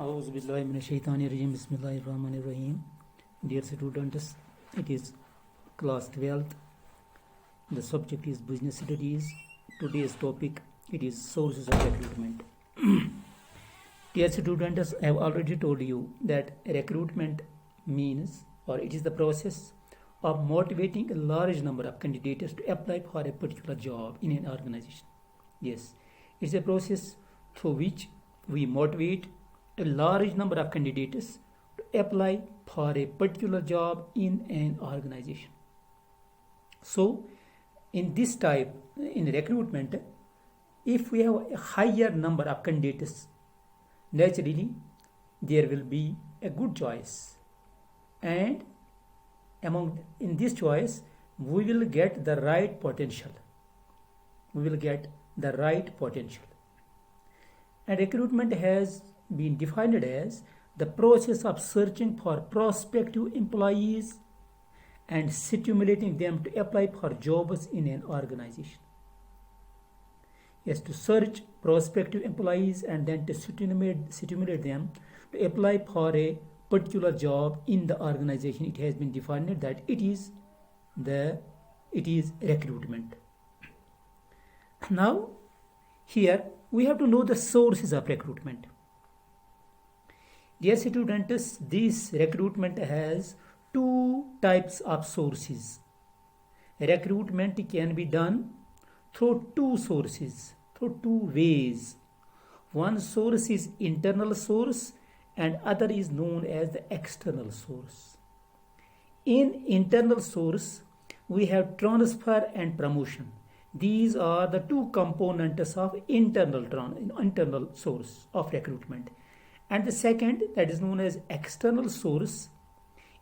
Auzubillahiminash-shaytanir-rajim. Bismillahir-rahmanir-rahim. Dear students, it is class 12th. The subject is business studies. Today's topic it is sources of recruitment. Dear students, I have already told you that recruitment means or it is the process of motivating a large number of candidates to apply for a particular job in an organization. Yes, it's a process through which we motivate a large number of candidates to apply for a particular job in an organization. So, in this type, in recruitment, if we have a higher number of candidates, naturally there will be a good choice, and in this choice we will get the right potential. And recruitment has been defined as the process of searching for prospective employees and stimulating them to apply for jobs in an organization. Yes, to search prospective employees and then to stimulate them to apply for a particular job in the organization. It has been defined that it is recruitment. Now, here we have to know the sources of recruitment. Dear students, this recruitment has two types of sources. Recruitment can be done through two sources, through two ways. One source is internal source and other is known as the external source. In internal source, we have transfer and promotion. These are the two components of internal source of recruitment. And the second, that is known as external source.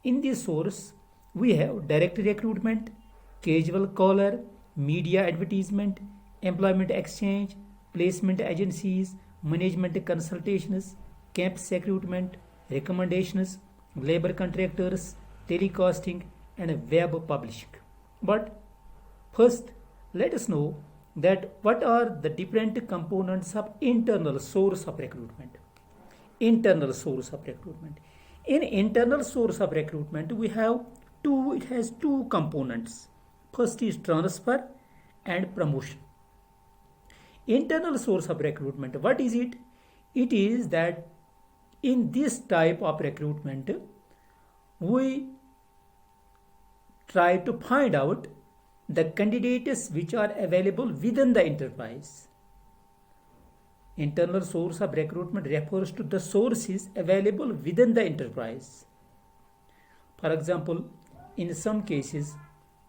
In this source, we have direct recruitment, casual collar, media advertisement, employment exchange, placement agencies, management consultations, campus recruitment, recommendations, labor contractors, telecasting, and web publishing. But first, let us know that what are the different components of internal source of recruitment. In internal source of recruitment, it has two components. First is transfer and promotion. Internal source of recruitment, what is it? It is that in this type of recruitment, we try to find out the candidates which are available within the enterprise. Internal source of recruitment refers to the sources available within the enterprise. For example, in some cases,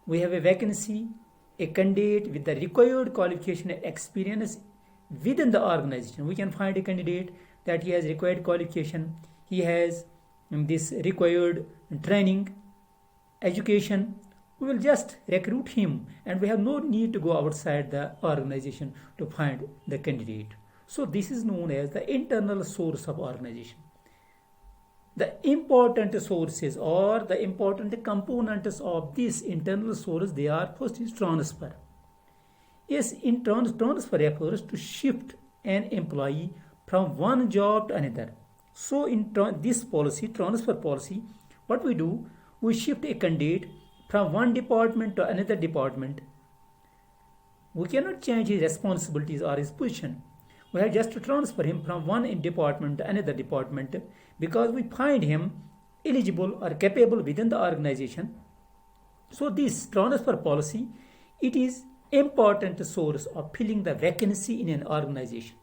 we have a vacancy, a candidate with the required qualification and experience within the organization. We can find a candidate that he has required qualification, he has this required training, education. We will just recruit him and we have no need to go outside the organization to find the candidate. So this is known as the internal source of organization. The important sources or the important components of this internal source, they are first is transfer. Yes, transfer refers to shift an employee from one job to another. So in this policy, transfer policy, what we do, we shift a candidate from one department to another department. We cannot change his responsibilities or his position. We have just to transfer him from one department to another department because we find him eligible or capable within the organization. So this transfer policy, it is important source of filling the vacancy in an organization.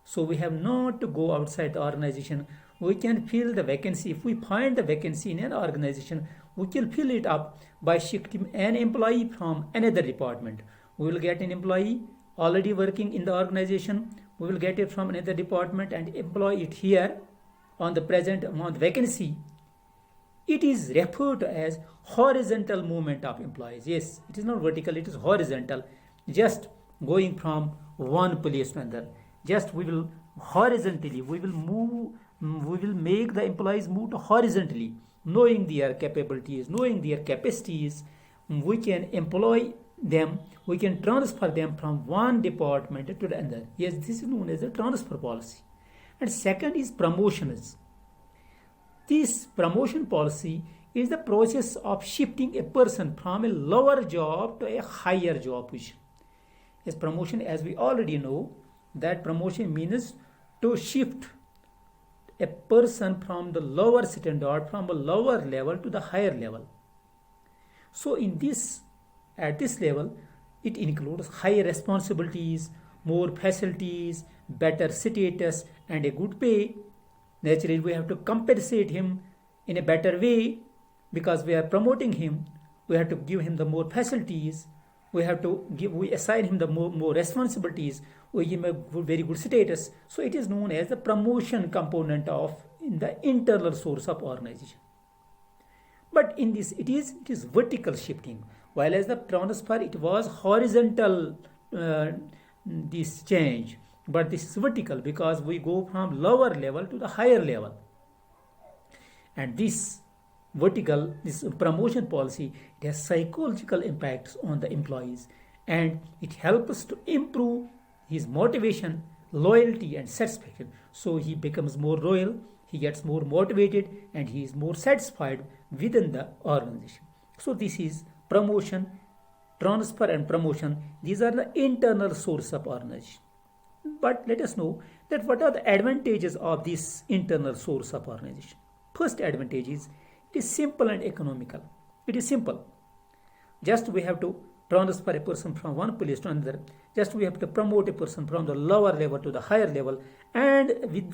So we have not to go outside the organization. We can fill the vacancy. If we find the vacancy in an organization, we can fill it up by shifting an employee from another department. We will get an employee already working in the organization. We will get it from another department and employ it here on the present vacancy. It is referred to as horizontal movement of employees. Yes, it is not vertical, it is horizontal. Just going from one place to another. Just we will horizontally, we will make the employees move horizontally, knowing their capabilities, knowing their capacities. We can employ them, we can transfer them from one department to the other. Yes, this is known as a transfer policy. And second is promotions. This promotion policy is the process of shifting a person from a lower job to a higher job position. As promotion, as we already know, that promotion means to shift a person from the lower standard, from a lower level to the higher level. So at this level, it includes higher responsibilities, more facilities, better status, and a good pay. Naturally, we have to compensate him in a better way because we are promoting him. We have to give him the more facilities. We assign him the more responsibilities. We give him a very good status. So it is known as the promotion component of in the internal source of organization. But in this, it is vertical shifting, while as the transfer it was horizontal. This change, but this is vertical because we go from lower level to the higher level. And this promotion policy, it has psychological impacts on the employees, and it helps to improve his motivation, loyalty, and satisfaction. So he becomes more loyal, he gets more motivated, and he is more satisfied within the organization. So this is promotion, transfer, and promotion. These are the internal source of organization. But let us know that what are the advantages of this internal source of organization. First advantage is it is simple and economical. It is simple. Just we have to transfer a person from one place to another. Just we have to promote a person from the lower level to the higher level. And with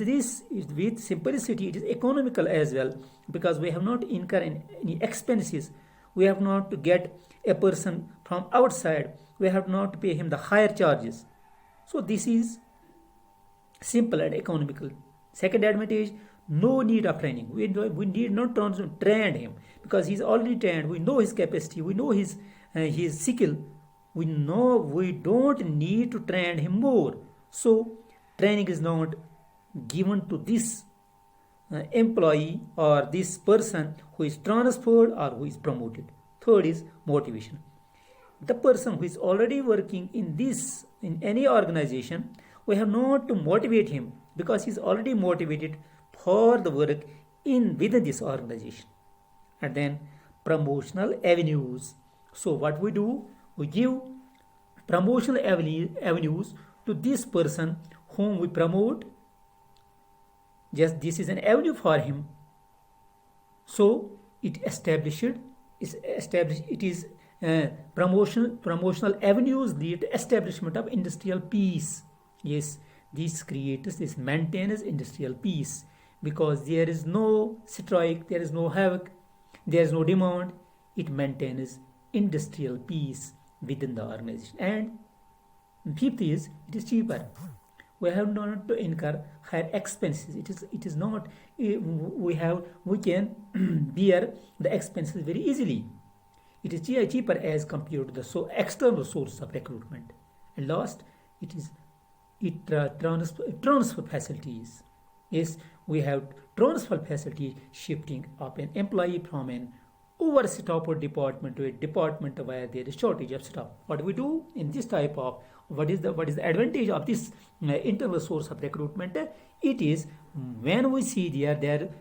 simplicity, it is economical as well because we have not incurred any expenses. We have not to get a person from outside. We have not to pay him the higher charges. So this is simple and economical. Second advantage, no need of training. We need not train him because he is already trained. We know his capacity. We know his skill. We know we don't need to train him more. So training is not given to this employee or this person who is transferred or who is promoted. Third is motivation. The person who is already working in any organization, we have not to motivate him because he is already motivated for the work within this organization. And then promotional avenues. So what we do, we give promotional avenues to this person whom we promote. Just this is an avenue for him. So it is promotional avenues lead to establishment of industrial peace. Yes, this maintains industrial peace because there is no strike, there is no havoc, there is no demand. It maintains industrial peace within the organization. And fifth is it is cheaper. We have not to incur higher expenses. It is not we can bear the expenses very easily. It is cheaper as compared to the external source of recruitment. And last, transfer facilities. Yes, we have transfer facility shifting of an employee from an overstaffed department to a department where there is shortage of staff. What we do in this type of what is the advantage of this internal source of recruitment? It is when we see that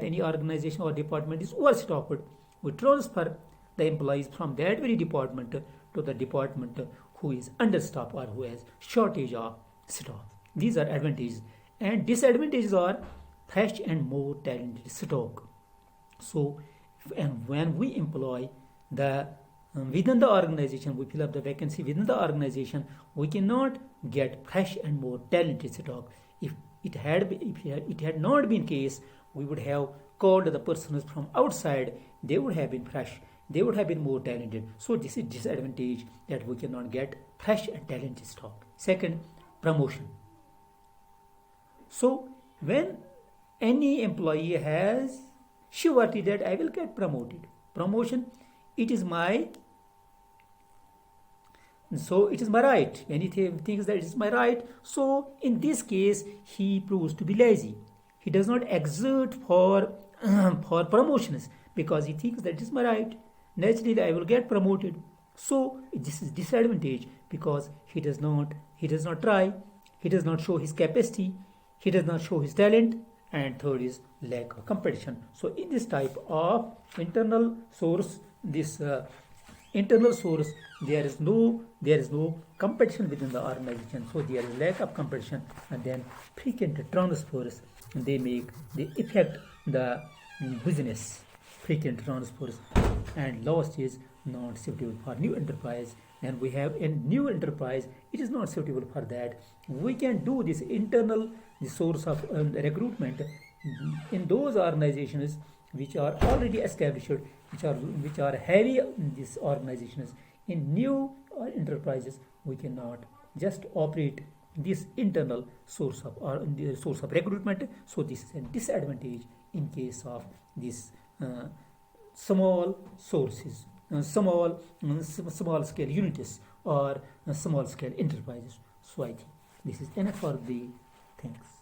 any organization or department is overstaffed, we transfer the employees from that very department to the department who is understaffed or who has shortage of staff. These are advantages, and disadvantages are fresh and more talented stock. So, and when we employ within the organization, we fill up the vacancy within the organization, we cannot get fresh and more talented stock. If it had not been case, we would have called the persons from outside. They would have been fresh. They would have been more talented. So this is disadvantage that we cannot get fresh and talented stock. Second, promotion. So when any employee has surety that I will get promoted, promotion, it is my right. When he thinks that it is my right, so in this case he proves to be lazy. He does not exert for promotions because he thinks that it is my right. Naturally, I will get promoted. So this is disadvantage because he does not try. he does not show his capacity, he does not show his talent, and third is lack of competition. So in this type of internal source, this internal source, there is no competition within the organization, so there is lack of competition, and then frequent transfers, they affect the business. Frequent transfers, and last is not suitable for new enterprise. And we have a new enterprise, it is not suitable for that. We can do this internal, the source of recruitment in those organizations which are already established, which are heavy in these organizations. In new enterprises, we cannot just operate this internal source of the source of recruitment. So this is a disadvantage in case of this small sources, small scale units, or small scale enterprises. So I think this is enough for the things.